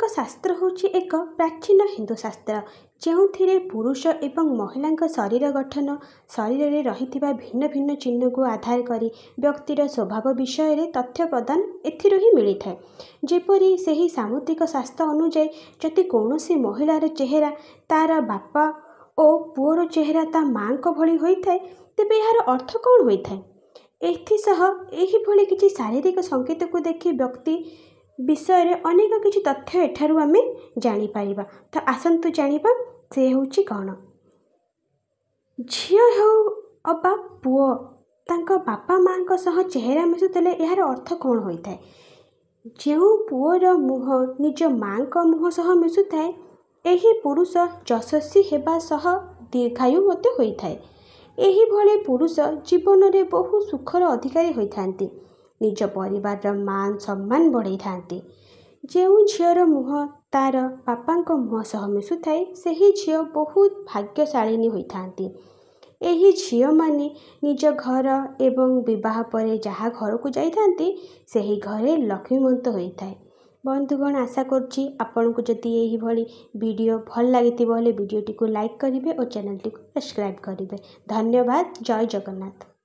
शास्त्र होची एक प्राचीन हिंदू शास्त्र जो पुरुष एवं महिला शरीर गठन शरीर में रही भिन्न भिन्न चिन्ह को आधार करी व्यक्तिर स्वभाव विषय तथ्य प्रदान एही मिलता है। जेपरी से सामुद्रिक शास्त्र अनुजाई जदि कौन महिलार चेहरा तार बापा और पुअर चेहरा ता माँ भली होता है तेबे यार अर्थ कौन होता है। एथिसह एही भली किसी शारीरिक संकेत को देखि व्यक्ति विषय रे अनेक किसी तथ्य एठारू आमे जानी पारिबा। तो आसंतु जानिबा से होची कौन। झियो हो अबा पुओ तांको बापा माँ को सह चेहरा मिशुतले यार अर्थ कौन होता है। जो पुओर मुह निज माँ को मुह सह मिशुताए एही पुरुष यशस्वी हेबा सह दीर्घायु मते होइथाए। एही भले पुरुष जीवन में बहु सुखर अधिकारी होइथांती निज परिवार मान सम्मान बढ़ाई थांती। जो झीर मुह तार बापा मुह सह मिशुथाए सही झील बहुत भाग्यशालिनी होइथांती। एही झील माने निज घर एवं विवाह पर जहाँ घर को जाइथांती सही घरे लक्ष्मीमंत होइथाए। बंधुगण आशा करुच्ची आपन को जदि यही भली वीडियो भल लगी वीडियोटी को लाइक करेंगे और चैनल टी को सब्सक्राइब करेंगे। धन्यवाद। जय जगन्नाथ।